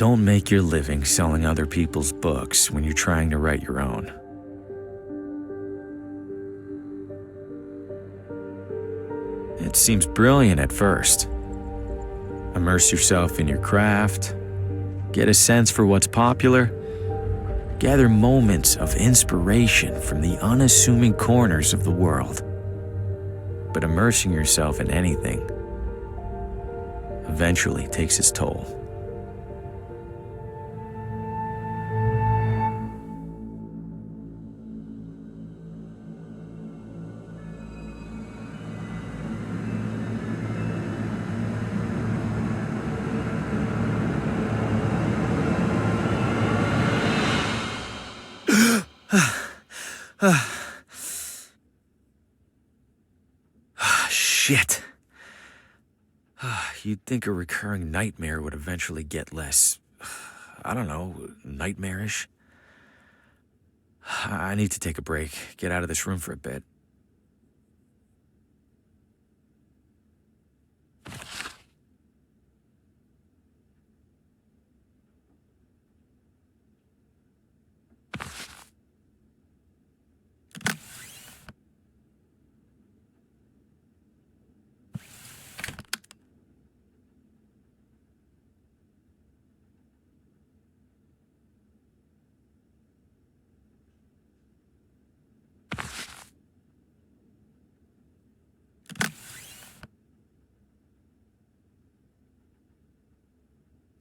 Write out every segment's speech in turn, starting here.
Don't make your living selling other people's books when you're trying to write your own. It seems brilliant at first. Immerse yourself in your craft, get a sense for what's popular, gather moments of inspiration from the unassuming corners of the world. But immersing yourself in anything eventually takes its toll. Shit. You'd think a recurring nightmare would eventually get less, I don't know, nightmarish. I need to take a break, get out of this room for a bit.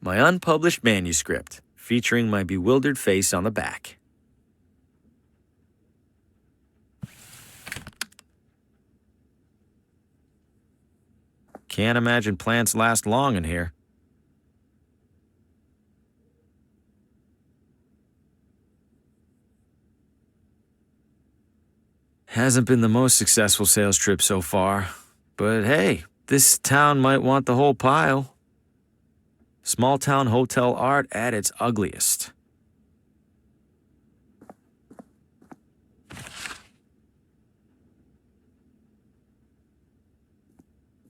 My unpublished manuscript, featuring my bewildered face on the back. Can't imagine plants last long in here. Hasn't been the most successful sales trip so far, but hey, this town might want the whole pile. Small town hotel art at its ugliest.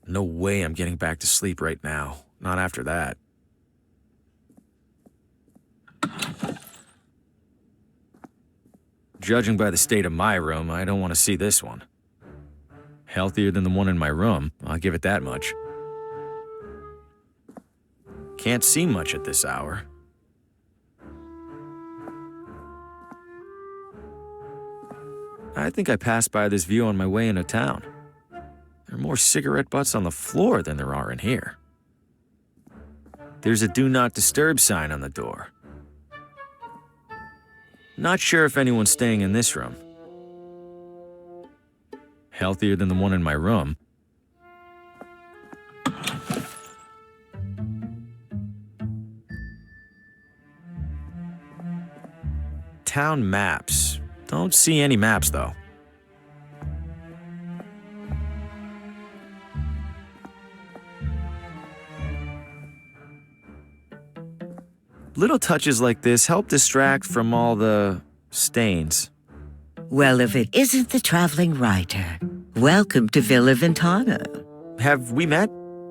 No way I'm getting back to sleep right now. Not after that. Judging by the state of my room, I don't want to see this one. Healthier than the one in my room, I'll give it that much. Can't see much at this hour. I think I passed by this view on my way into town. There are more cigarette butts on the floor than there are in here. There's a do not disturb sign on the door. Not sure if anyone's staying in this room. Healthier than the one in my room. Town maps. Don't see any maps, though. Little touches like this help distract from all the stains. Well, if it isn't the traveling writer, welcome to Villa Ventana. Have we met?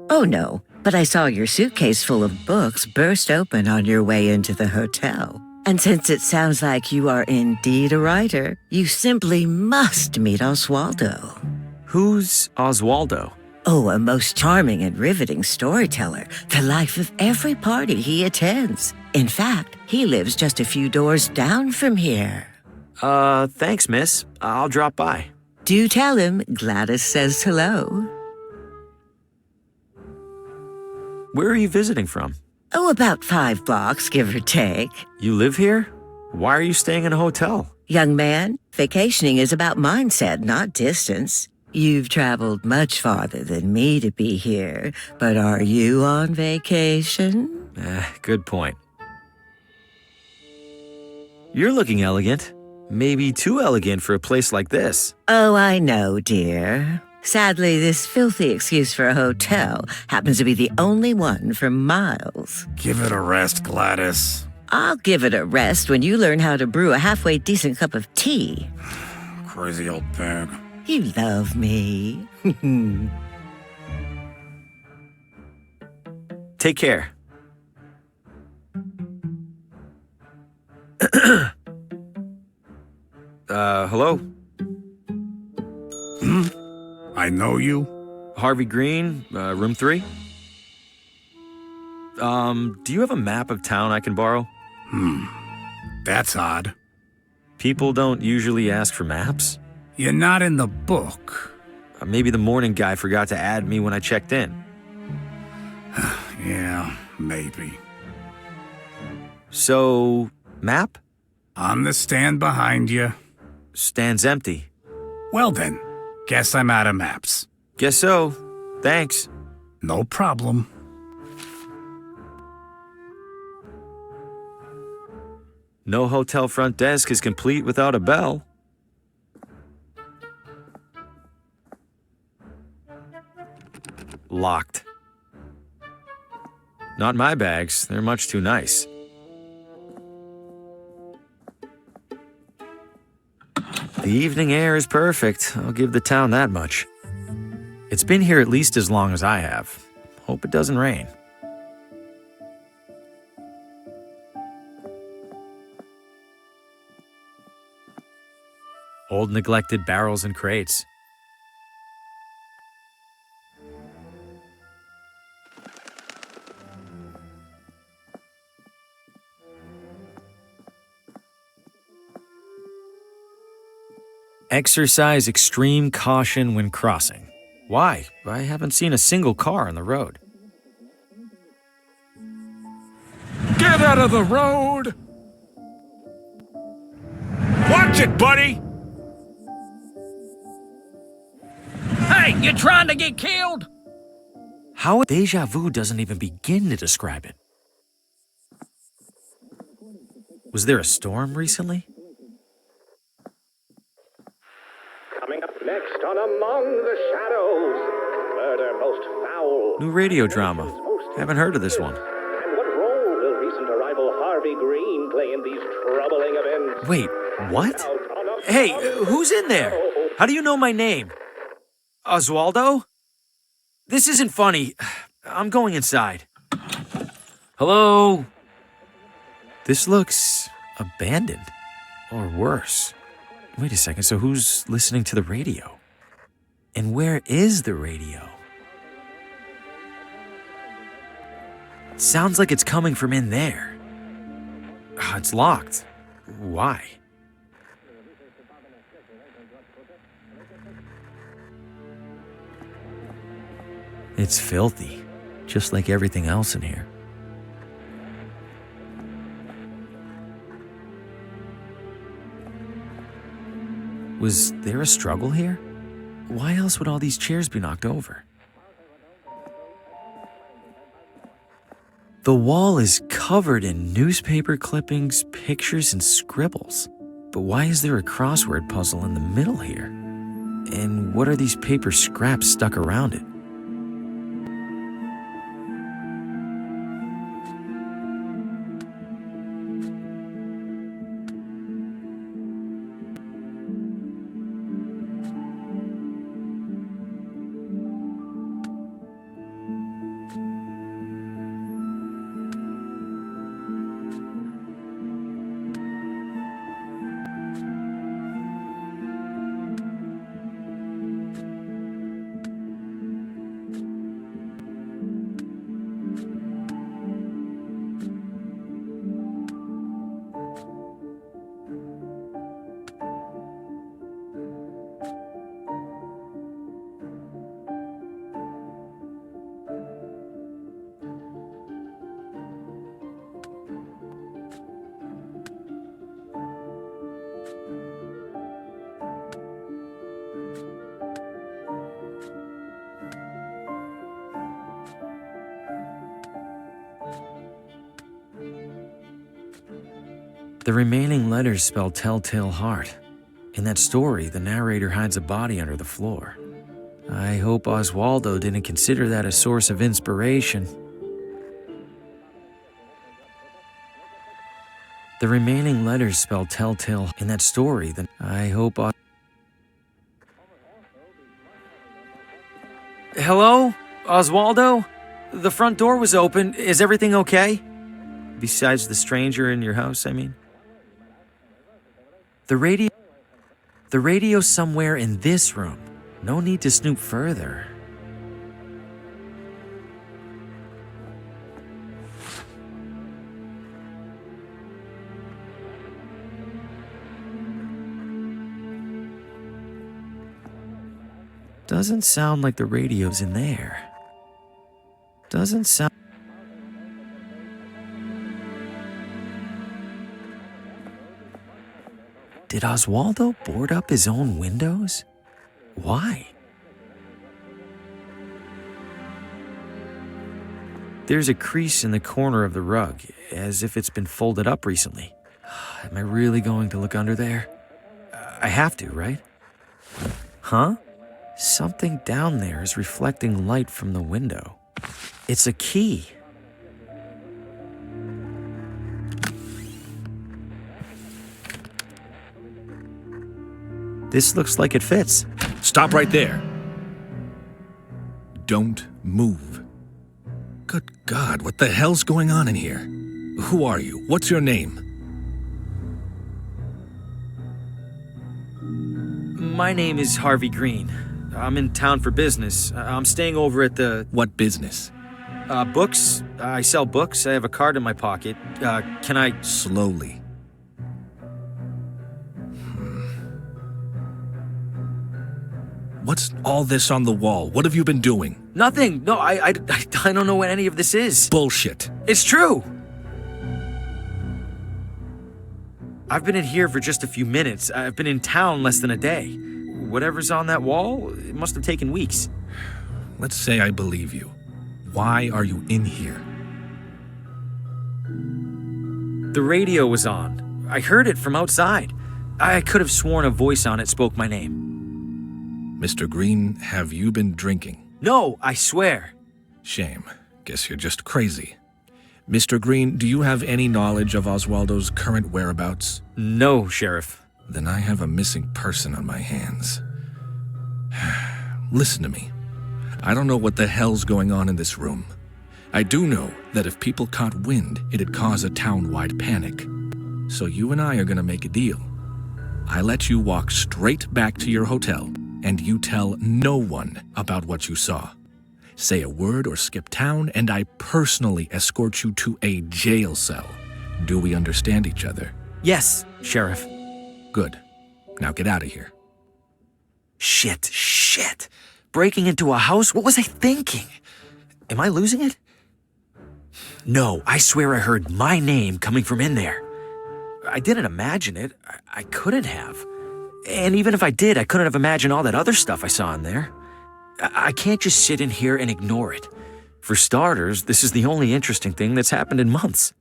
Oh, no, but I saw your suitcase full of books burst open on your way into the hotel. And since it sounds like you are indeed a writer, you simply must meet Oswaldo. Who's Oswaldo? Oh, a most charming and riveting storyteller, the life of every party he attends. In fact, he lives just a few doors down from here. Thanks, miss. I'll drop by. Do tell him Gladys says hello. Where are you visiting from? Oh, about 5 blocks, give or take. You live here? Why are you staying in a hotel? Young man, vacationing is about mindset, not distance. You've traveled much farther than me to be here, but are you on vacation? Good point. You're looking elegant. Maybe too elegant for a place like this. Oh, I know, dear. Sadly, this filthy excuse for a hotel happens to be the only one for miles. Give it a rest, Gladys. I'll give it a rest when you learn how to brew a halfway decent cup of tea. Crazy old pig. You love me. Take care. Hello? I know you. Harvey Green, room 3? Do you have a map of town I can borrow? That's odd. People don't usually ask for maps. You're not in the book. Maybe the morning guy forgot to add me when I checked in. Yeah, maybe. So, map? On the stand behind you. Stand's empty. Well then, guess I'm out of maps. Guess so. Thanks. No problem. No hotel front desk is complete without a bell. Locked. Not my bags. They're much too nice. The evening air is perfect. I'll give the town that much. It's been here at least as long as I have. Hope it doesn't rain. Old neglected barrels and crates. Exercise extreme caution when crossing. Why? I haven't seen a single car on the road. Get out of the road! Watch it, buddy! Hey, you trying to get killed? How deja vu doesn't even begin to describe it. Was there a storm recently? Coming up next on Among the Shadows, murder most foul. New radio drama. Haven't heard of this one. And what role will recent arrival Harvey Green play in these troubling events? Wait, what? Hey, who's in there? How do you know my name? Oswaldo? This isn't funny. I'm going inside. Hello? This looks abandoned. Or worse. Wait a second, so who's listening to the radio? And where is the radio? It sounds like it's coming from in there. It's locked. Why? It's filthy, just like everything else in here. Was there a struggle here? Why else would all these chairs be knocked over? The wall is covered in newspaper clippings, pictures, and scribbles. But why is there a crossword puzzle in the middle here? And what are these paper scraps stuck around it? The remaining letters spell telltale heart. In that story, the narrator hides a body under the floor. I hope Oswaldo didn't consider that a source of inspiration. The remaining letters spell telltale. In that story, I hope Hello? Oswaldo? The front door was open. Is everything okay? Besides the stranger in your house, I mean. The radio... The radio's somewhere in this room. No need to snoop further. Doesn't sound like the radio's in there. Doesn't sound... Did Oswaldo board up his own windows? Why? There's a crease in the corner of the rug, as if it's been folded up recently. Am I really going to look under there? I have to, right? Huh? Something down there is reflecting light from the window. It's a key. This looks like it fits. Stop right there. Don't move. Good God, what the hell's going on in here? Who are you? What's your name? My name is Harvey Green. I'm in town for business. I'm staying over at the... What business? Books. I sell books. I have a card in my pocket. Can I... Slowly. What's all this on the wall? What have you been doing? Nothing. No, I don't know what any of this is. Bullshit. It's true. I've been in here for just a few minutes. I've been in town less than a day. Whatever's on that wall, it must have taken weeks. Let's say I believe you. Why are you in here? The radio was on. I heard it from outside. I could have sworn a voice on it spoke my name. Mr. Green, have you been drinking? No, I swear. Shame. Guess you're just crazy. Mr. Green, do you have any knowledge of Oswaldo's current whereabouts? No, Sheriff. Then I have a missing person on my hands. Listen to me. I don't know what the hell's going on in this room. I do know that if people caught wind, it'd cause a town-wide panic. So you and I are gonna make a deal. I let you walk straight back to your hotel, and you tell no one about what you saw. Say a word or skip town, and I personally escort you to a jail cell. Do we understand each other? Yes, Sheriff. Good. Now get out of here. Shit. Breaking into a house? What was I thinking? Am I losing it? No, I swear I heard my name coming from in there. I didn't imagine it. I couldn't have. And even if I did, I couldn't have imagined all that other stuff I saw in there. I can't just sit in here and ignore it. For starters, this is the only interesting thing that's happened in months.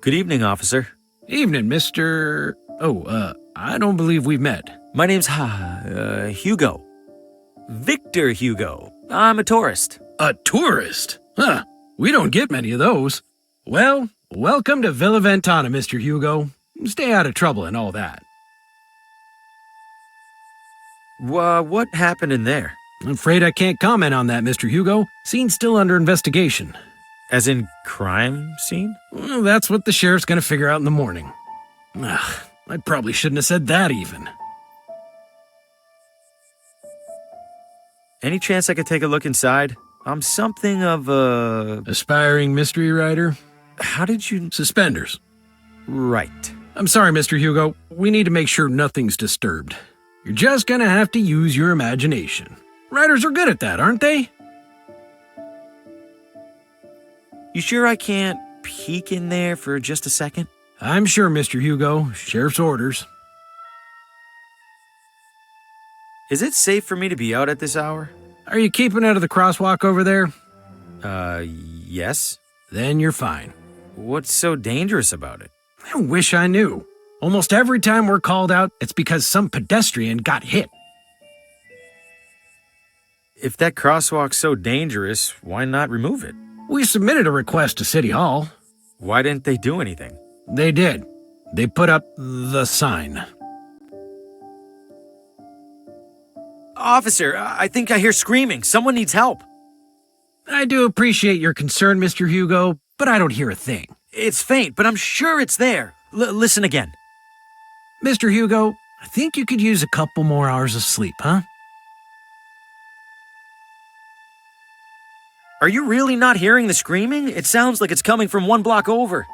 Good evening, officer. Evening, Mr. I don't believe we've met. My name's Hugo. Victor Hugo. I'm a tourist. A tourist? Huh. We don't get many of those. Well, welcome to Villa Ventana, Mr. Hugo. Stay out of trouble and all that. What happened in there? I'm afraid I can't comment on that, Mr. Hugo. Scene's still under investigation. As in crime scene? Well, that's what the sheriff's gonna figure out in the morning. I probably shouldn't have said that even. Any chance I could take a look inside? I'm something of a... Aspiring mystery writer? How did you... Suspenders. Right. I'm sorry, Mr. Hugo. We need to make sure nothing's disturbed. You're just gonna have to use your imagination. Writers are good at that, aren't they? You sure I can't peek in there for just a second? I'm sure, Mr. Hugo. Sheriff's orders. Is it safe for me to be out at this hour? Are you keeping out of the crosswalk over there? Yes. Then you're fine. What's so dangerous about it? I wish I knew. Almost every time we're called out, it's because some pedestrian got hit. If that crosswalk's so dangerous, why not remove it? We submitted a request to City Hall. Why didn't they do anything? They did. They put up the sign. Officer, I think I hear screaming. Someone needs help. I do appreciate your concern, Mr. Hugo, but I don't hear a thing. It's faint, but I'm sure it's there. Listen again. Mr. Hugo, I think you could use a couple more hours of sleep, huh? Are you really not hearing the screaming? It sounds like it's coming from one block over.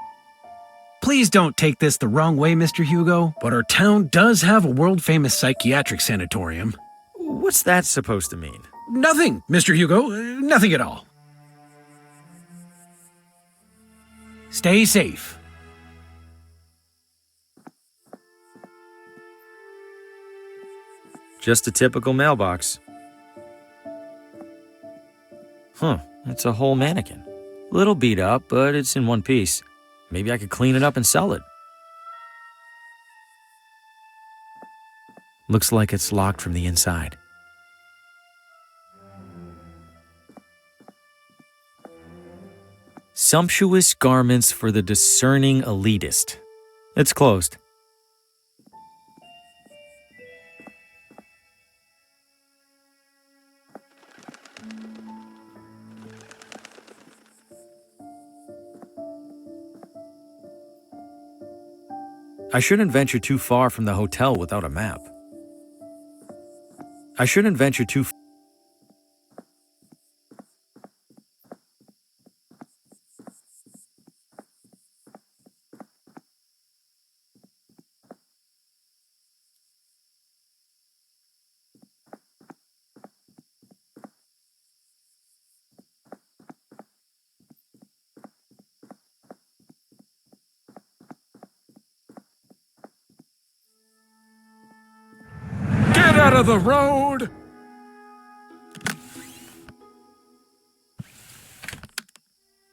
Please don't take this the wrong way, Mr. Hugo, but our town does have a world-famous psychiatric sanatorium. What's that supposed to mean? Nothing, Mr. Hugo. Nothing at all. Stay safe. Just a typical mailbox. Huh, it's a whole mannequin. Little beat up, but it's in one piece. Maybe I could clean it up and sell it. Looks like it's locked from the inside. Sumptuous garments for the discerning elitist. It's closed. I shouldn't venture too far from the hotel without a map. I shouldn't venture too far. Get out of the road!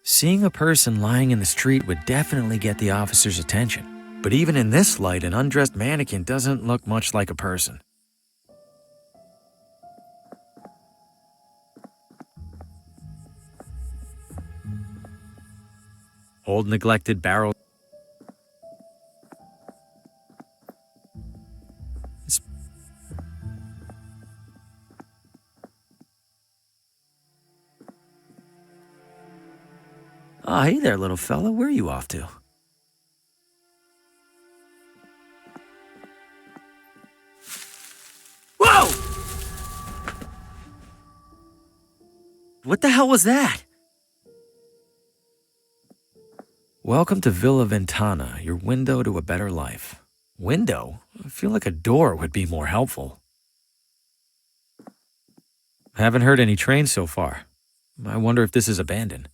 Seeing a person lying in the street would definitely get the officer's attention. But even in this light, an undressed mannequin doesn't look much like a person. Old neglected barrel. Oh, hey there, little fella. Where are you off to? Whoa! What the hell was that? Welcome to Villa Ventana, your window to a better life. Window? I feel like a door would be more helpful. Haven't heard any trains so far. I wonder if this is abandoned.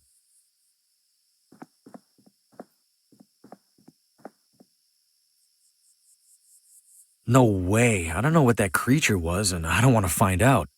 No way. I don't know what that creature was, and I don't want to find out.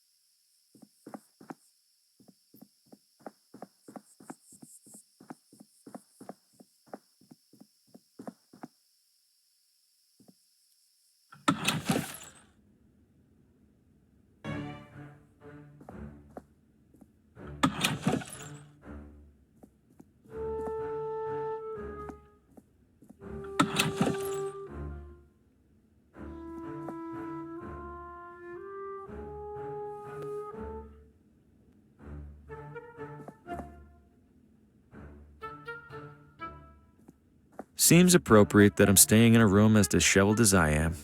Seems appropriate that I'm staying in a room as disheveled as I am.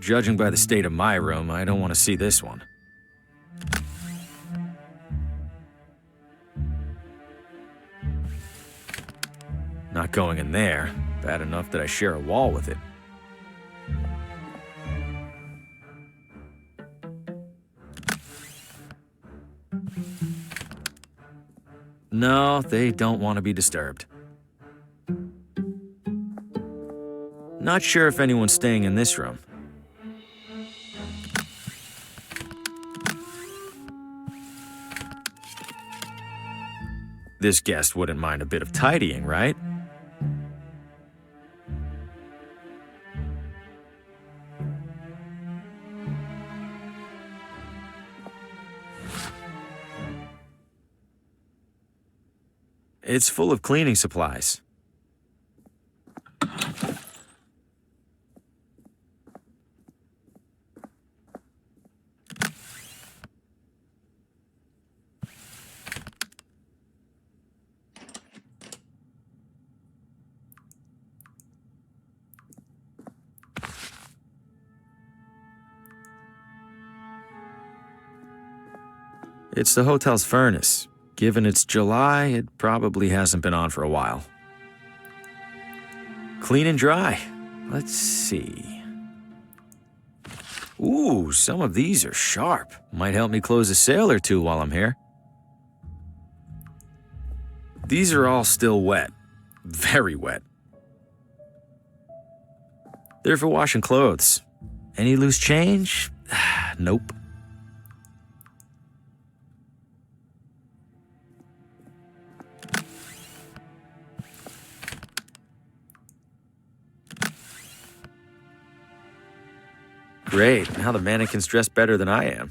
Judging by the state of my room, I don't want to see this one. Not going in there. Bad enough that I share a wall with it. No, they don't want to be disturbed. Not sure if anyone's staying in this room. This guest wouldn't mind a bit of tidying, right? It's full of cleaning supplies. It's the hotel's furnace. Given it's July, it probably hasn't been on for a while. Clean and dry. Let's see. Ooh, some of these are sharp. Might help me close a sale or two while I'm here. These are all still wet. Very wet. They're for washing clothes. Any loose change? Nope. Great, now the mannequin's dressed better than I am.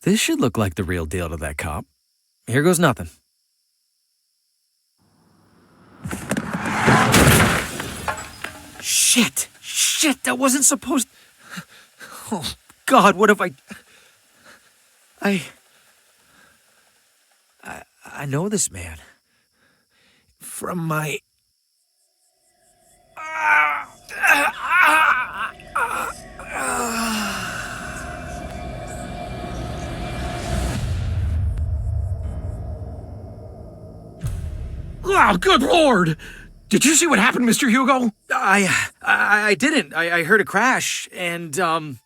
This should look like the real deal to that cop. Here goes nothing. Shit! Shit, that wasn't supposed... Oh, God, what have I know this man. From my... Oh, good Lord! Did you see what happened, Mr. Hugo? I didn't. I heard a crash, and,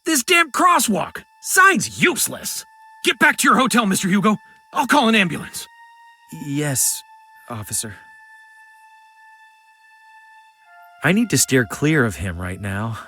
This damn crosswalk! Sign's useless! Get back to your hotel, Mr. Hugo. I'll call an ambulance. Yes, officer. I need to steer clear of him right now.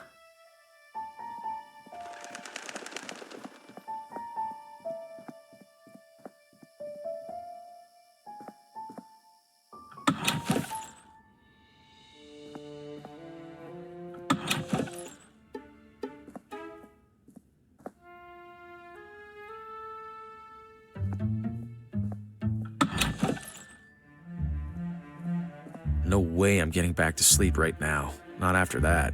No way I'm getting back to sleep right now. Not after that.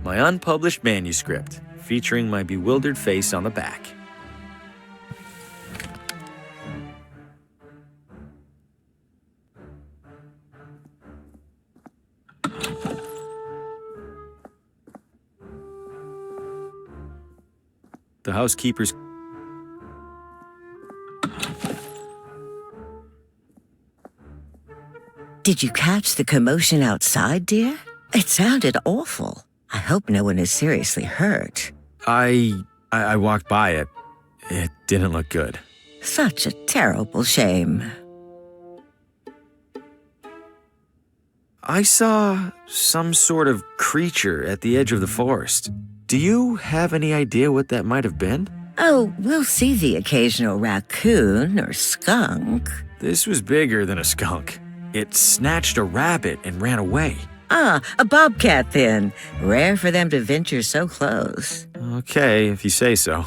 My unpublished manuscript, featuring my bewildered face on the back. The housekeeper's... Did you catch the commotion outside, dear? It sounded awful. I hope no one is seriously hurt. I walked by it. It didn't look good. Such a terrible shame. I saw some sort of creature at the edge of the forest. Do you have any idea what that might have been? Oh, we'll see the occasional raccoon or skunk. This was bigger than a skunk. It snatched a rabbit and ran away. Ah, a bobcat then. Rare for them to venture so close. Okay, if you say so.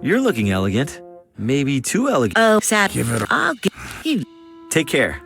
You're looking elegant. Maybe too elegant. Oh, sad. Give it a- I'll give you. Take care.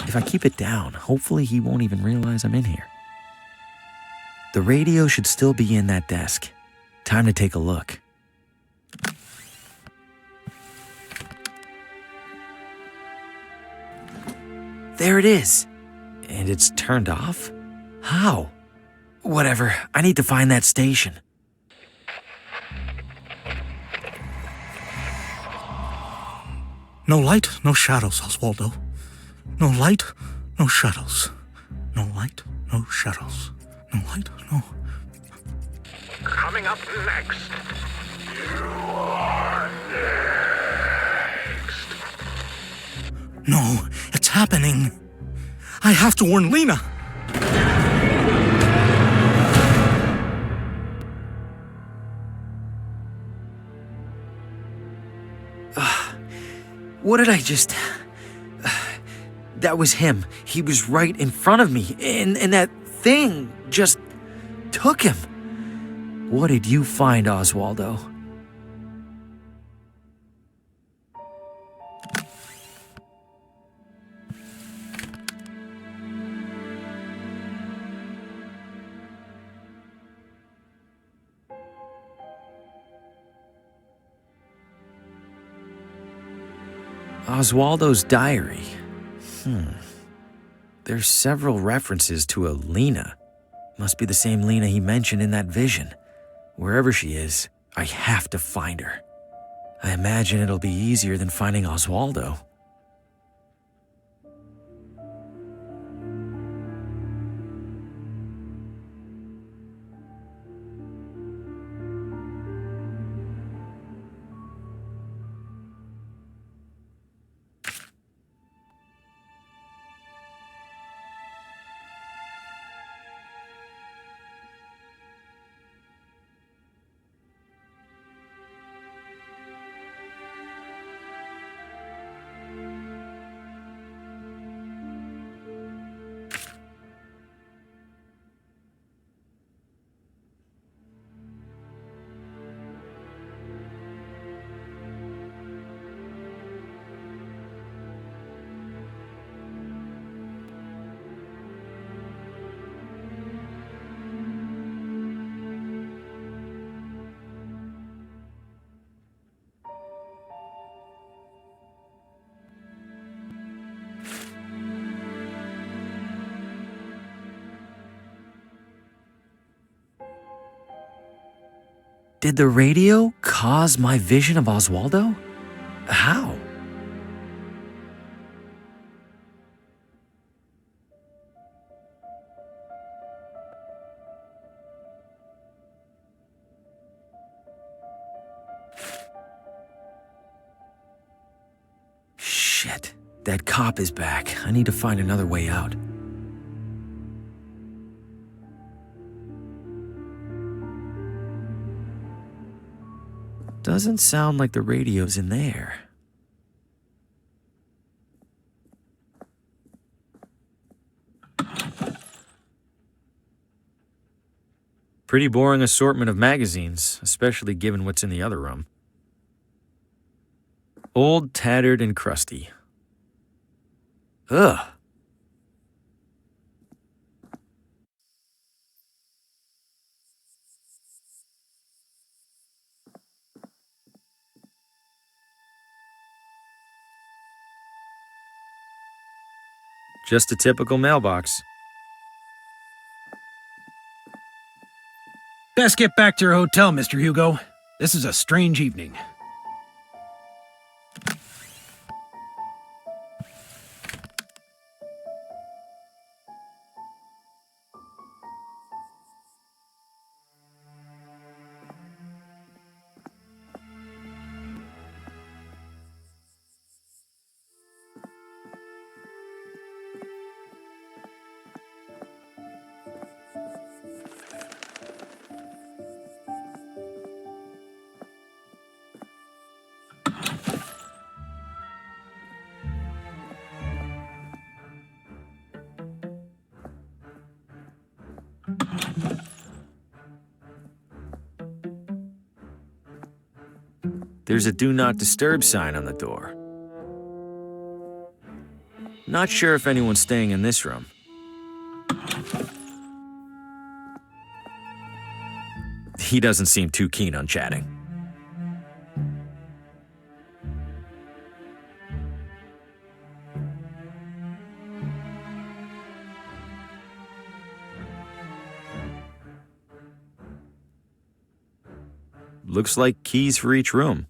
If I keep it down, hopefully he won't even realize I'm in here. The radio should still be in that desk. Time to take a look. There it is. And it's turned off? How? Whatever, I need to find that station. No light, no shadows, Oswaldo. No light, no shadows. No light, no shadows. No light, no... Coming up next. You are next. No, it's happening. I have to warn Lena. What did I just... That was him. He was right in front of me, and that thing just took him. What did you find, Oswaldo? Oswaldo's diary. There's several references to a Lena. Must be the same Lena he mentioned in that vision. Wherever she is, I have to find her. I imagine it'll be easier than finding Oswaldo. Did the radio cause my vision of Oswaldo? How? Shit, that cop is back. I need to find another way out. Doesn't sound like the radio's in there. Pretty boring assortment of magazines, especially given what's in the other room. Old, tattered, and crusty. Ugh. Just a typical mailbox. Best get back to your hotel, Mr. Hugo. This is a strange evening. There's a do not disturb sign on the door. Not sure if anyone's staying in this room. He doesn't seem too keen on chatting. Looks like keys for each room.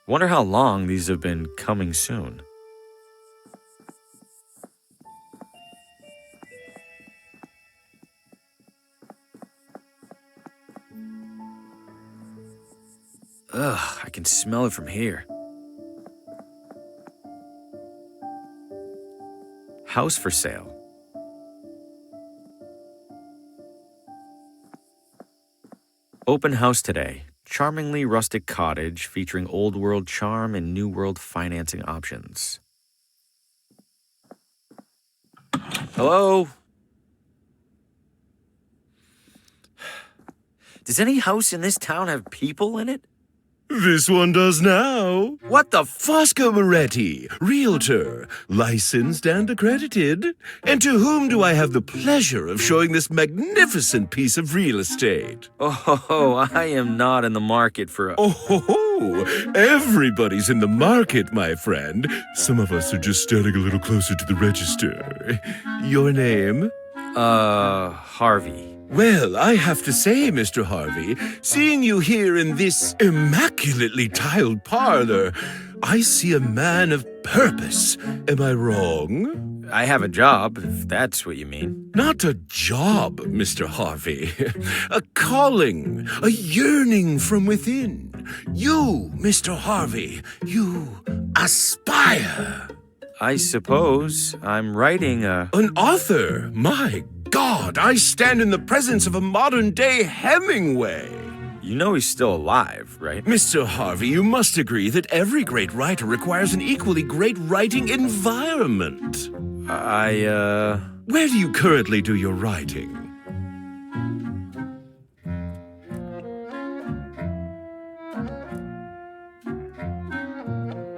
Wonder how long these have been coming soon. Ugh, I can smell it from here. House for sale. Open house today. Charmingly rustic cottage featuring old world charm and new world financing options. Hello? Does any house in this town have people in it? This one does now. What the Fosco Moretti, realtor, licensed and accredited. And to whom do I have the pleasure of showing this magnificent piece of real estate? Oh, I am not in the market for a... Oh, everybody's in the market, my friend. Some of us are just standing a little closer to the register. Your name? Harvey. Well, I have to say, Mr. Harvey, seeing you here in this immaculately tiled parlor, I see a man of purpose. Am I wrong? I have a job, if that's what you mean. Not a job, Mr. Harvey. A calling, a yearning from within. You, Mr. Harvey, you aspire. I suppose I'm writing a... An author? My God, I stand in the presence of a modern-day Hemingway. You know he's still alive, right? Mr. Harvey, you must agree that every great writer requires an equally great writing environment. Where do you currently do your writing?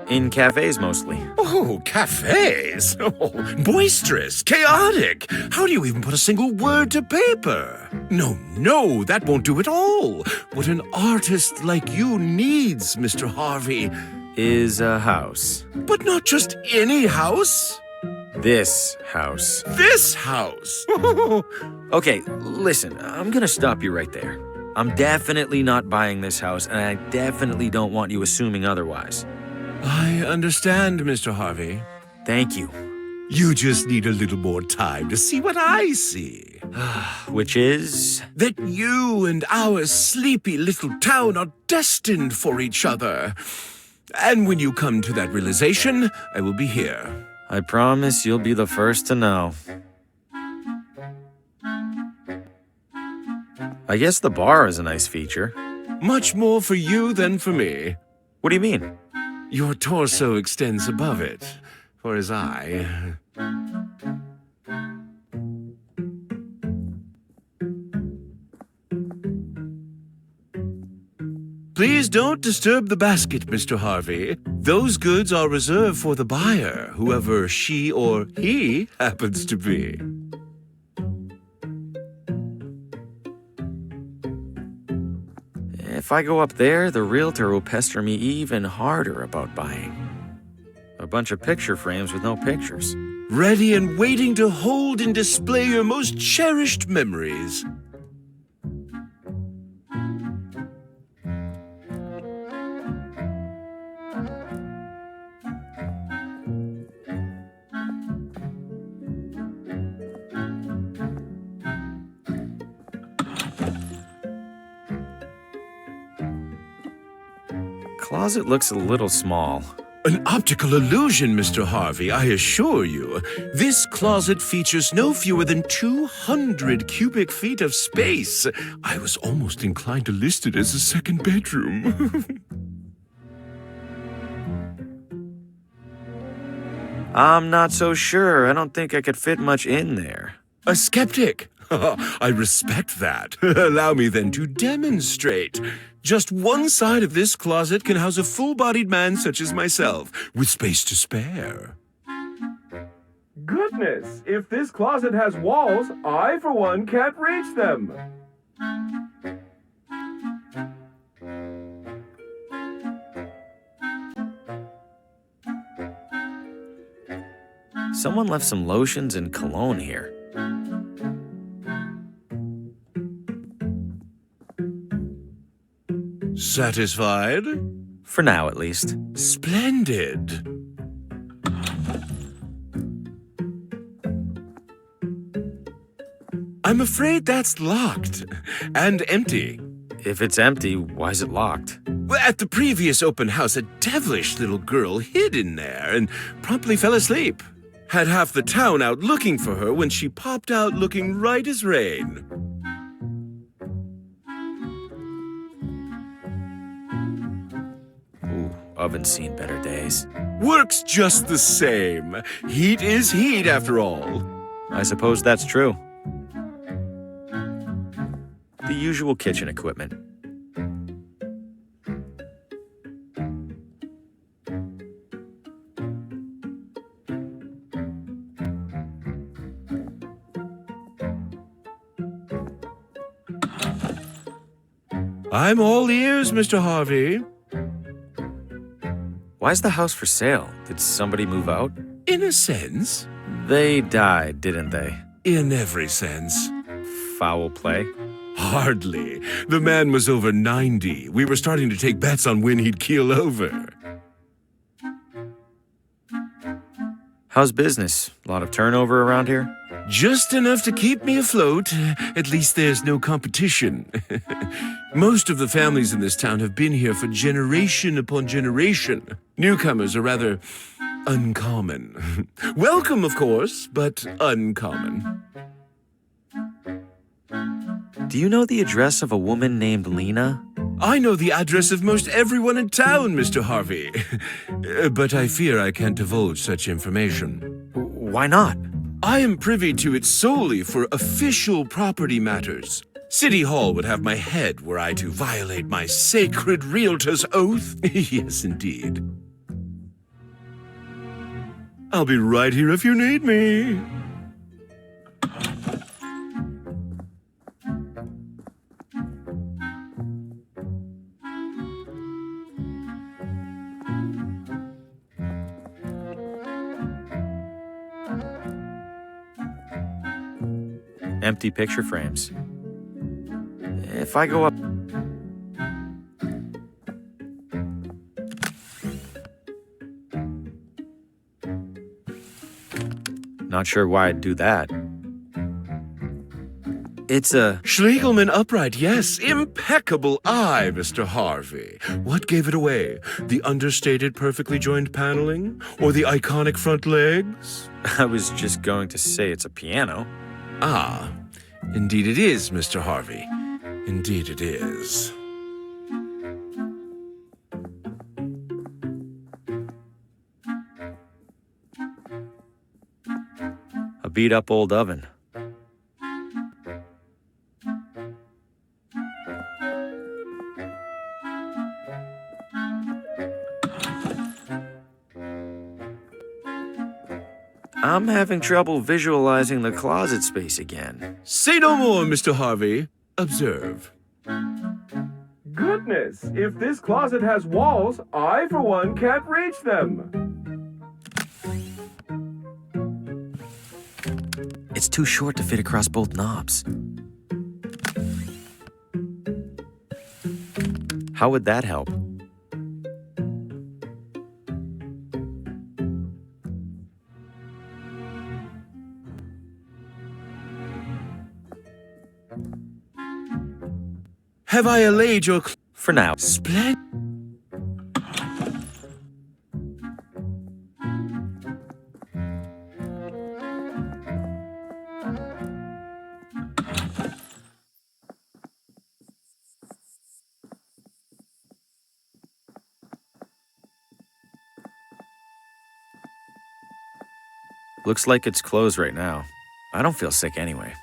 In cafes mostly. Oh, cafes? Oh, boisterous, chaotic. How do you even put a single word to paper? No, that won't do at all. What an artist like you needs, Mr. Harvey. Is a house. But not just any house. This house. This house. Okay, listen, I'm gonna stop you right there. I'm definitely not buying this house, and I definitely don't want you assuming otherwise. I understand, Mr. Harvey. Thank you. You just need a little more time to see what I see. Which is? That you and our sleepy little town are destined for each other. And when you come to that realization, I will be here. I promise you'll be the first to know. I guess the bar is a nice feature. Much more for you than for me. What do you mean? Your torso extends above it, for his eye. Please don't disturb the basket, Mr. Harvey. Those goods are reserved for the buyer, whoever she or he happens to be. If I go up there, the realtor will pester me even harder about buying. A bunch of picture frames with no pictures. Ready and waiting to hold and display your most cherished memories. Closet looks a little small. An optical illusion, Mr. Harvey, I assure you. This closet features no fewer than 200 cubic feet of space. I was almost inclined to list it as a second bedroom. I'm not so sure. I don't think I could fit much in there. A skeptic? I respect that. Allow me then to demonstrate. Just one side of this closet can house a full-bodied man such as myself, with space to spare. Goodness, if this closet has walls, I, for one, can't reach them. Someone left some lotions and cologne here. Satisfied? For now, at least. Splendid. I'm afraid that's locked and empty. If it's empty, why is it locked? Well, at the previous open house, a devilish little girl hid in there and promptly fell asleep. Had half the town out looking for her when she popped out looking right as rain. Oven's seen better days. Works just the same. Heat is heat, after all. I suppose that's true. The usual kitchen equipment. I'm all ears, Mr. Harvey. Why's the house for sale? Did somebody move out? In a sense. They died, didn't they? In every sense. Foul play? Hardly. The man was over 90. We were starting to take bets on when he'd keel over. How's business? A lot of turnover around here? Just enough to keep me afloat. At least there's no competition. Most of the families in this town have been here for generation upon generation. Newcomers are rather uncommon. Welcome, of course, but uncommon. Do you know the address of a woman named Lena? I know the address of most everyone in town, Mr. Harvey. But I fear I can't divulge such information. Why not? I am privy to it solely for official property matters. City Hall would have my head were I to violate my sacred realtor's oath. Yes, indeed. I'll be right here if you need me. Empty picture frames. If I go up... Not sure why I'd do that. It's a... Schlegelman upright, yes. Impeccable eye, Mr. Harvey. What gave it away? The understated, perfectly joined paneling? Or the iconic front legs? I was just going to say it's a piano. Ah, indeed it is, Mr. Harvey. Indeed it is. A beat-up old oven. I'm having trouble visualizing the closet space again. Say no more, Mr. Harvey. Observe. Goodness, if this closet has walls, I, for one, can't reach them. It's too short to fit across both knobs. How would that help? Have I allayed your... For now. Splendid. Looks like it's closed right now. I don't feel sick anyway.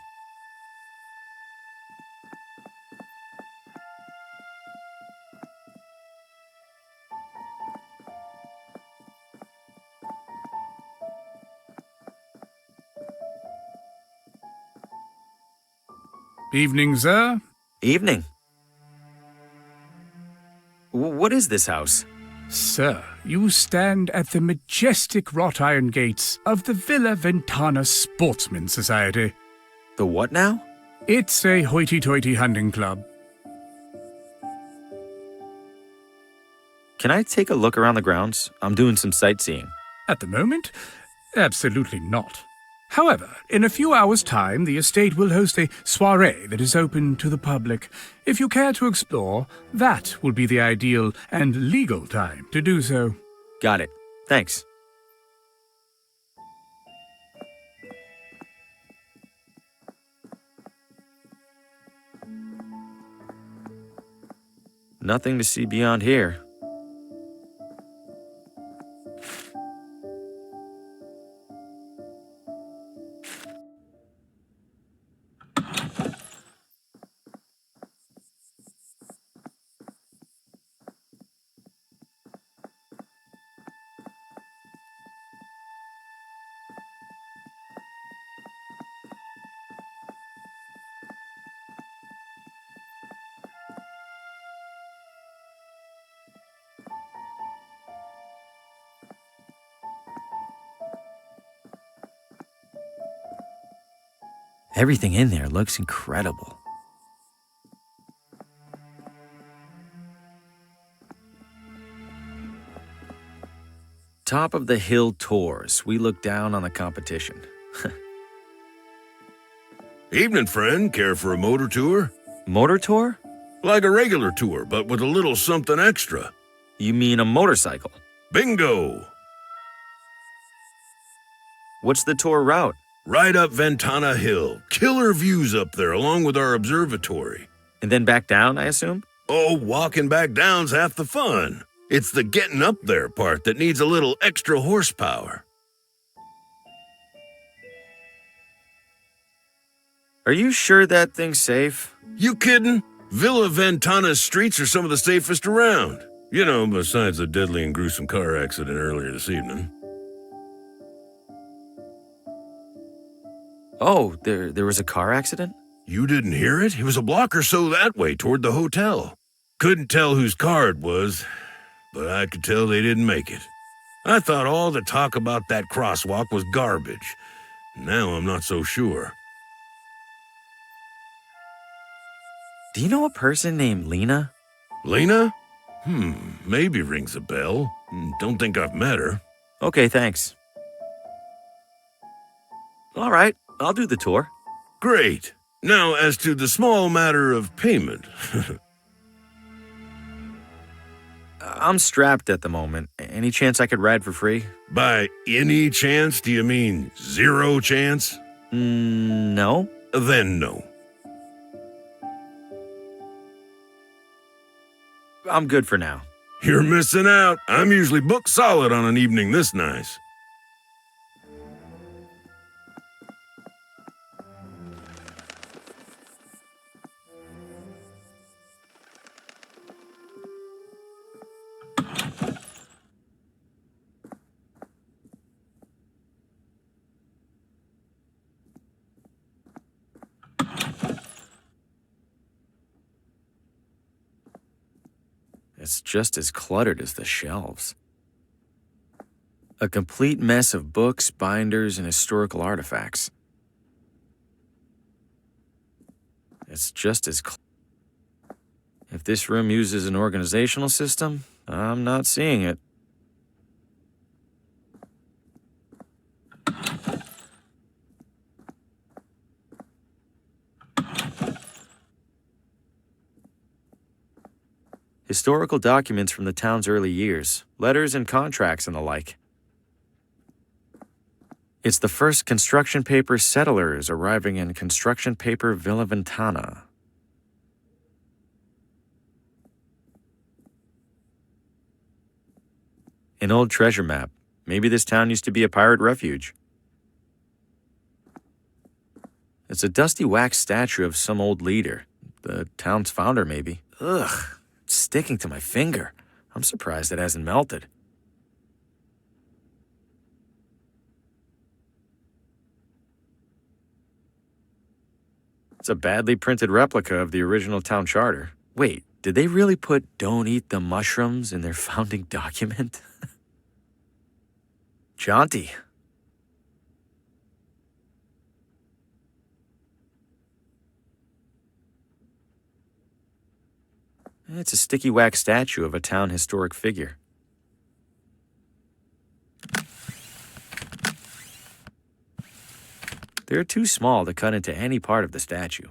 Evening, sir. Evening. What is this house? Sir, you stand at the majestic wrought iron gates of the Villa Ventana Sportsman Society. The what now? It's a hoity-toity hunting club. Can I take a look around the grounds? I'm doing some sightseeing. At the moment, absolutely not. However, in a few hours' time, the estate will host a soirée that is open to the public. If you care to explore, that will be the ideal and legal time to do so. Got it. Thanks. Nothing to see beyond here. Everything in there looks incredible. Top of the hill tours. We look down on the competition. Evening, friend. Care for a motor tour? Motor tour? Like a regular tour, but with a little something extra. You mean a motorcycle? Bingo! What's the tour route? Right up Ventana Hill. Killer views up there, along with our observatory. And then back down, I assume? Oh, walking back down's half the fun. It's the getting up there part that needs a little extra horsepower. Are you sure that thing's safe? You kidding? Villa Ventana's streets are some of the safest around. You know, besides the deadly and gruesome car accident earlier this evening. Oh, there was a car accident? You didn't hear it? It was a block or so that way toward the hotel. Couldn't tell whose car it was, but I could tell they didn't make it. I thought all the talk about that crosswalk was garbage. Now I'm not so sure. Do you know a person named Lena? Lena? Maybe rings a bell. Don't think I've met her. Okay, thanks. All right, I'll do the tour. Great. Now, as to the small matter of payment. I'm strapped at the moment. Any chance I could ride for free? By any chance, do you mean 0 chance? No. Then no. I'm good for now. You're missing out. I'm usually booked solid on an evening this nice. It's just as cluttered as the shelves. A complete mess of books, binders, and historical artifacts. It's just as If this room uses an organizational system, I'm not seeing it. Historical documents from the town's early years, letters and contracts and the like. It's the first construction paper settlers arriving in construction paper Villa Ventana. An old treasure map. Maybe this town used to be a pirate refuge. It's a dusty wax statue of some old leader. The town's founder, maybe. Ugh. Sticking to my finger. I'm surprised it hasn't melted. It's a badly printed replica of the original town charter. Wait, did they really put "don't eat the mushrooms" in their founding document? Jaunty. It's a sticky wax statue of a town historic figure. They're too small to cut into any part of the statue.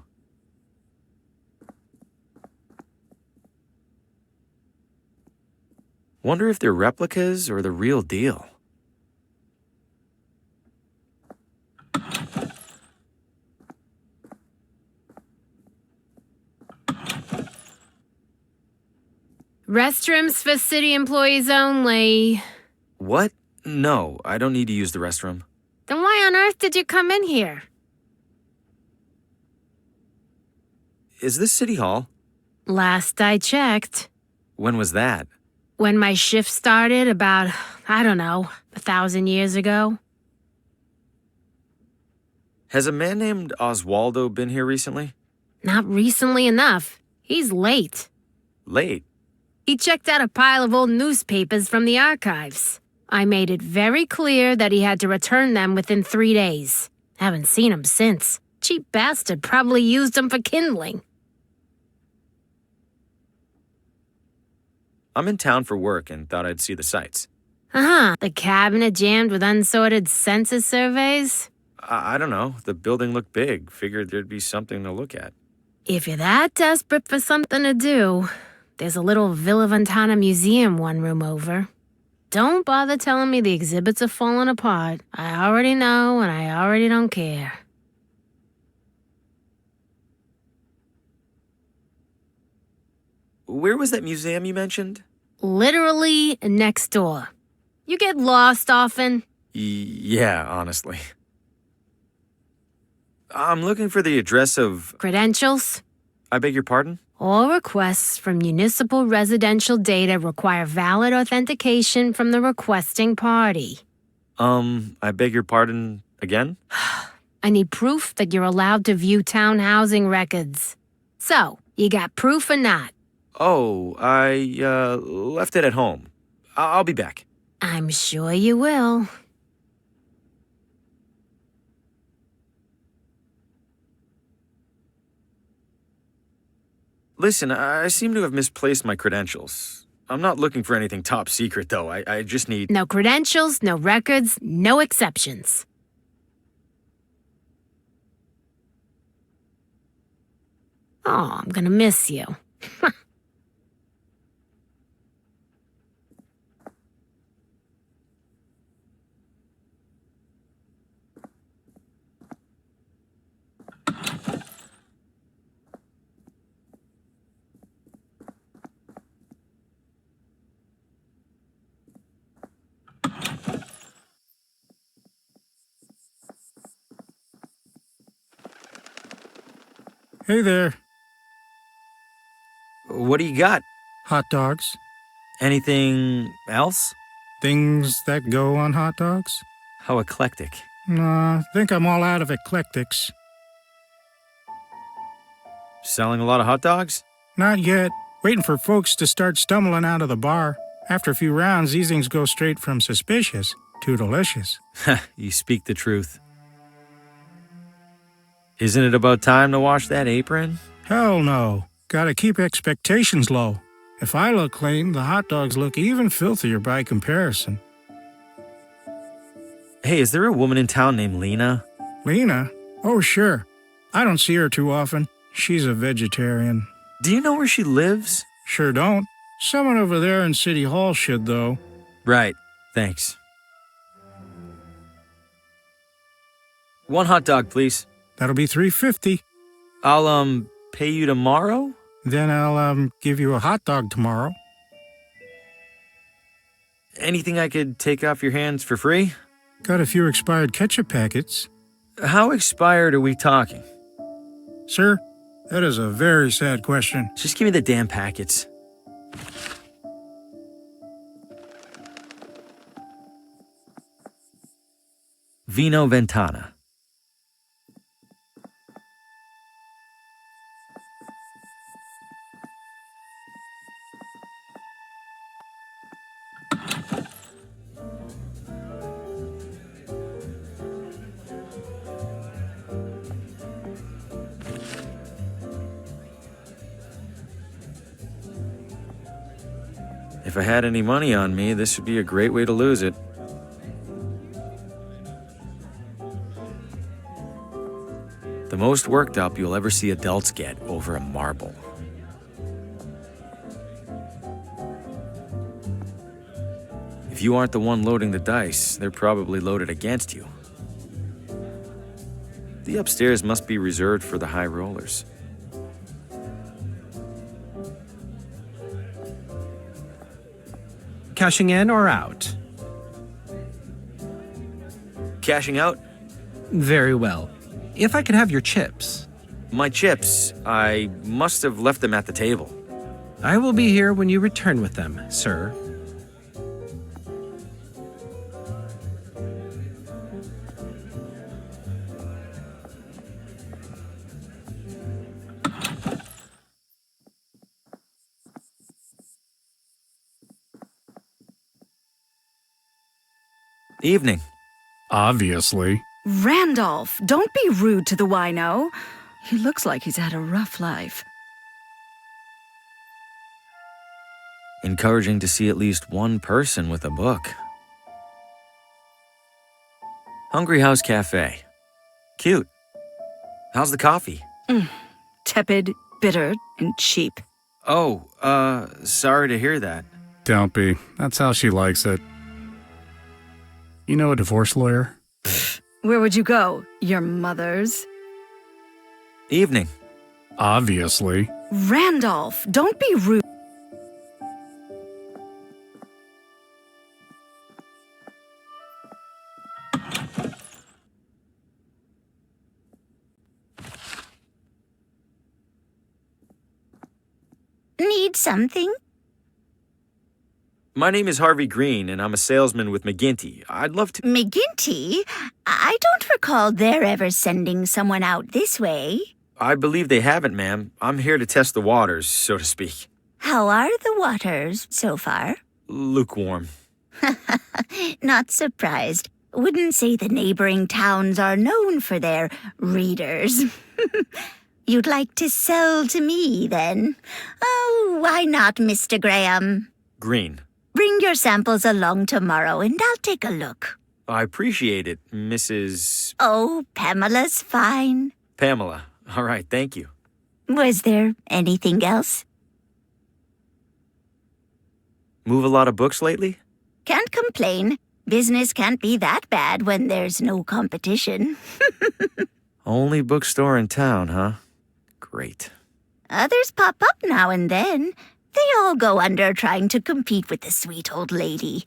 Wonder if they're replicas or the real deal. Restrooms for city employees only. What? No, I don't need to use the restroom. Then why on earth did you come in here? Is this City Hall? Last I checked. When was that? When my shift started about, 1,000 years ago. Has a man named Oswaldo been here recently? Not recently enough. He's late. Late? He checked out a pile of old newspapers from the archives. I made it very clear that he had to return them within 3 days. Haven't seen him since. Cheap bastard probably used them for kindling. I'm in town for work and thought I'd see the sights. The cabinet jammed with unsorted census surveys? I don't know. The building looked big. Figured there'd be something to look at. If you're that desperate for something to do, there's a little Villa Ventana museum 1 room over. Don't bother telling me the exhibits are falling apart. I already know and I already don't care. Where was that museum you mentioned? Literally next door. You get lost often? Yeah, honestly. I'm looking for the address of... Credentials? I beg your pardon? All requests from municipal residential data require valid authentication from the requesting party. I beg your pardon again? I need proof that you're allowed to view town housing records. So, you got proof or not? Oh, I left it at home. I'll be back. I'm sure you will. Listen, I seem to have misplaced my credentials. I'm not looking for anything top secret, though. I just need... No credentials, no records, no exceptions. Oh, I'm gonna miss you. Hey there. What do you got? Hot dogs. Anything else? Things that go on hot dogs? How eclectic. Nah, think I'm all out of eclectics. Selling a lot of hot dogs? Not yet. Waiting for folks to start stumbling out of the bar. After a few rounds, these things go straight from suspicious to delicious. You speak the truth. Isn't it about time to wash that apron? Hell no. Gotta keep expectations low. If I look clean, the hot dogs look even filthier by comparison. Hey, is there a woman in town named Lena? Lena? Oh, sure. I don't see her too often. She's a vegetarian. Do you know where she lives? Sure don't. Someone over there in City Hall should, though. Right. Thanks. One hot dog, please. That'll be $3.50. I'll, pay you tomorrow? Then I'll, give you a hot dog tomorrow. Anything I could take off your hands for free? Got a few expired ketchup packets. How expired are we talking? Sir, that is a very sad question. Just give me the damn packets. Villa Ventana. If I had any money on me, this would be a great way to lose it. The most worked up you'll ever see adults get over a marble. If you aren't the one loading the dice, they're probably loaded against you. The upstairs must be reserved for the high rollers. Cashing in or out? Cashing out? Very well. If I could have your chips. My chips. I must have left them at the table. I will be here when you return with them, sir. Evening. Obviously. Randolph, don't be rude to the wino. He looks like he's had a rough life. Encouraging to see at least one person with a book. Hungry House Cafe. Cute. How's the coffee? Tepid, bitter, and cheap. Oh, sorry to hear that. Don't be. That's how she likes it. You know a divorce lawyer? Where would you go? Your mother's? Evening. Obviously. Randolph, don't be rude. Need something? My name is Harvey Green, and I'm a salesman with McGinty. I'd love to... McGinty? I don't recall their ever sending someone out this way. I believe they haven't, ma'am. I'm here to test the waters, so to speak. How are the waters so far? Lukewarm. Not surprised. Wouldn't say the neighboring towns are known for their readers. You'd like to sell to me, then? Oh, why not, Mr. Graham? Green. Bring your samples along tomorrow, and I'll take a look. I appreciate it, Mrs. Oh, Pamela's fine. Pamela. All right, thank you. Was there anything else? Move a lot of books lately? Can't complain. Business can't be that bad when there's no competition. Only bookstore in town, huh? Great. Others pop up now and then. They all go under trying to compete with the sweet old lady.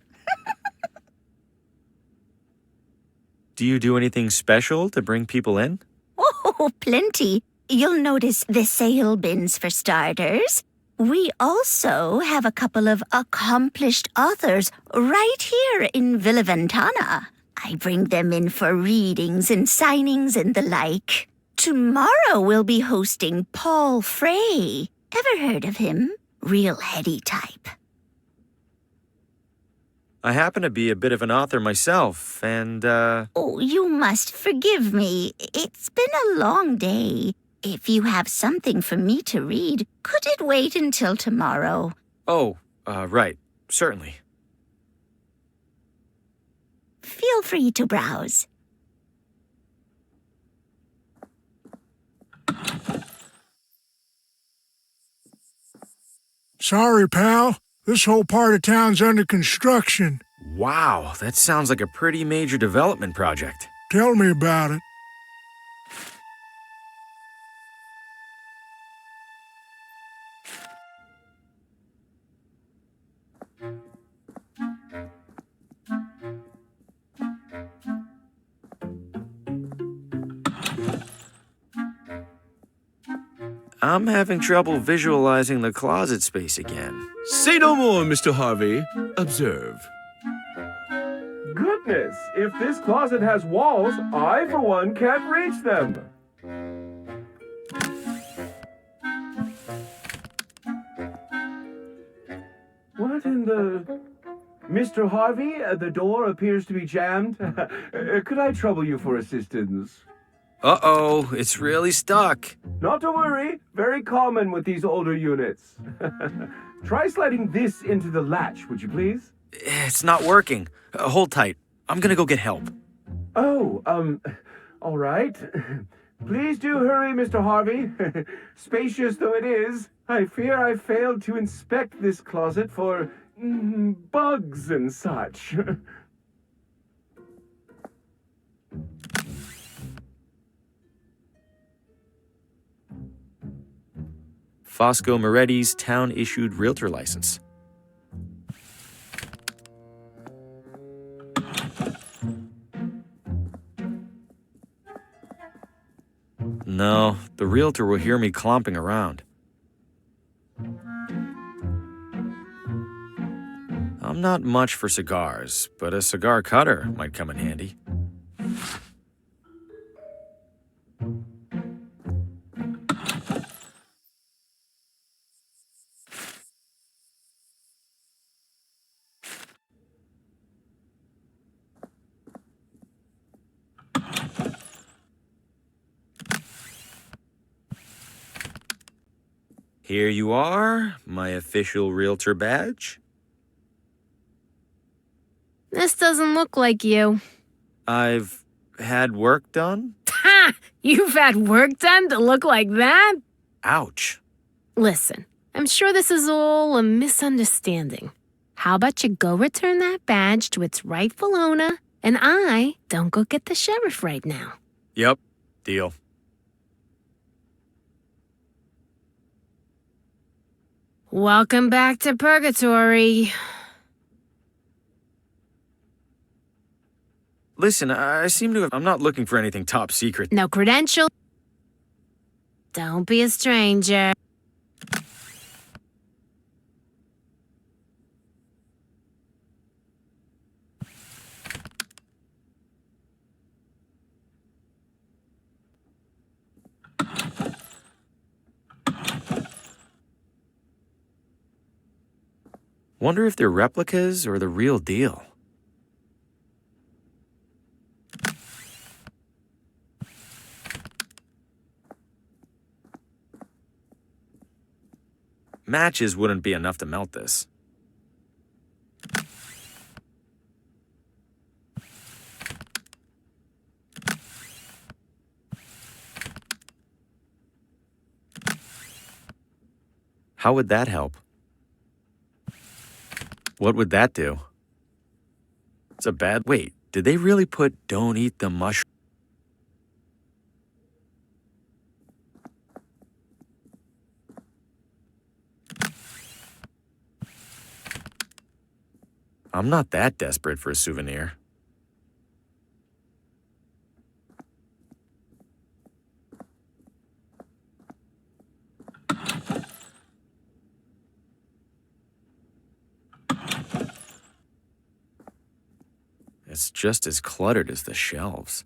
Do you do anything special to bring people in? Oh, plenty. You'll notice the sale bins for starters. We also have a couple of accomplished authors right here in Villa Ventana. I bring them in for readings and signings and the like. Tomorrow we'll be hosting Paul Frey. Ever heard of him? Real heady type. I happen to be a bit of an author myself, and, Oh, you must forgive me. It's been a long day. If you have something for me to read, could it wait until tomorrow? Oh, right. Certainly. Feel free to browse. Sorry, pal. This whole part of town's under construction. Wow, that sounds like a pretty major development project. Tell me about it. I'm having trouble visualizing the closet space again. Say no more, Mr. Harvey. Observe. Goodness, if this closet has walls, I, for one, can't reach them. What in the... Mr. Harvey, the door appears to be jammed. Could I trouble you for assistance? Uh-oh, it's really stuck. Not to worry. Very common with these older units. Try sliding this into the latch, would you please? It's not working. Hold tight. I'm gonna go get help. Oh, all right. Please do hurry, Mr. Harvey. Spacious though it is, I fear I failed to inspect this closet for bugs and such. Fosco Moretti's town-issued realtor license. No, the realtor will hear me clomping around. I'm not much for cigars, but a cigar cutter might come in handy. Here you are, my official realtor badge. This doesn't look like you. I've had work done? Ha! You've had work done to look like that? Ouch. Listen, I'm sure this is all a misunderstanding. How about you go return that badge to its rightful owner, and I don't go get the sheriff right now. Yep, deal. Welcome back to Purgatory. Listen, I seem to have... I'm not looking for anything top secret. No credential. Don't be a stranger. Wonder if they're replicas or the real deal. Matches wouldn't be enough to melt this. How would that help? What would that do? It's a bad... Wait, did they really put "don't eat the mushroom"? I'm not that desperate for a souvenir. It's just as cluttered as the shelves.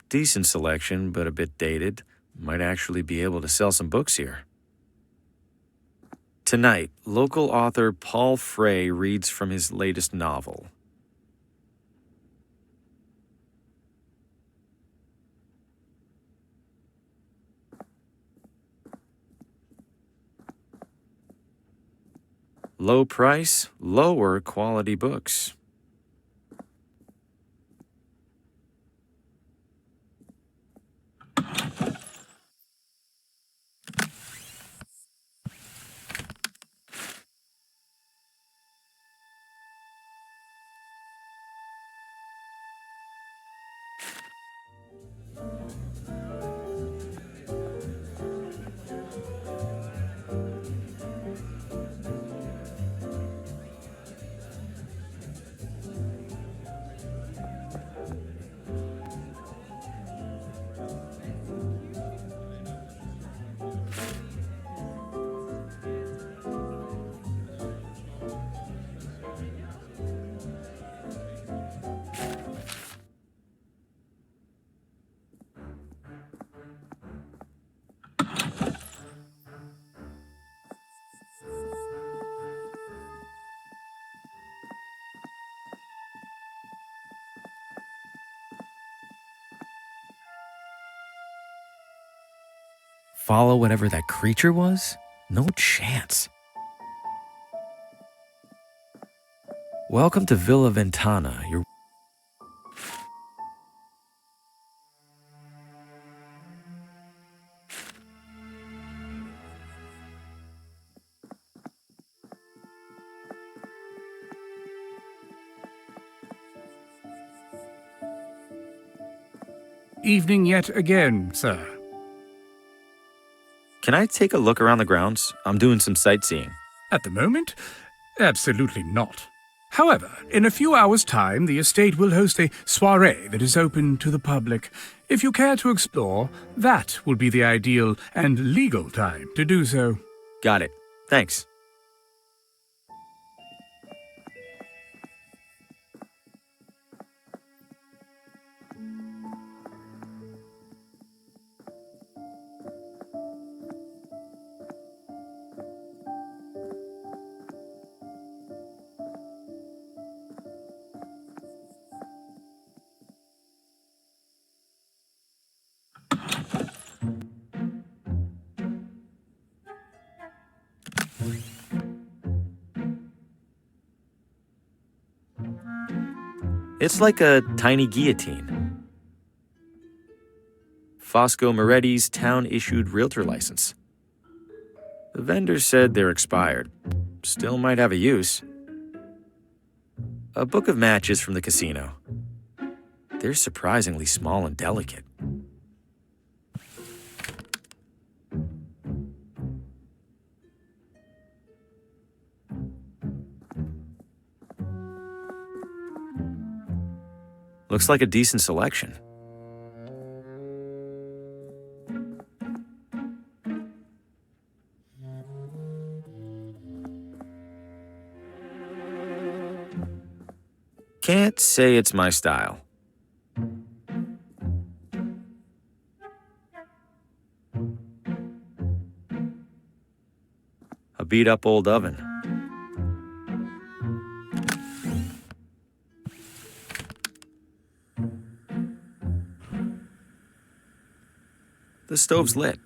Decent selection, but a bit dated. Might actually be able to sell some books here. Tonight, local author Paul Frey reads from his latest novel. Low price, lower quality books. Follow whatever that creature was? No chance. Welcome to Villa Ventana. Evening yet again, sir. Can I take a look around the grounds? I'm doing some sightseeing. At the moment, absolutely not. However, in a few hours' time, the estate will host a soiree that is open to the public. If you care to explore, that will be the ideal and legal time to do so. Got it. Thanks. It's like a tiny guillotine. Fosco Moretti's town-issued realtor license. The vendor said they're expired. Still might have a use. A book of matches from the casino. They're surprisingly small and delicate. Looks like a decent selection. Can't say it's my style. A beat-up old oven. The stove's lit.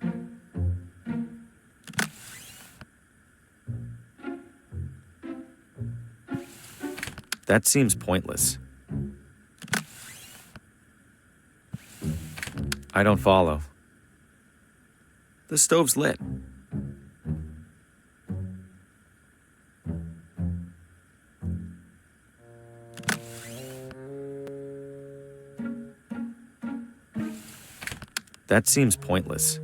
That seems pointless. I don't follow. The stove's lit. That seems pointless.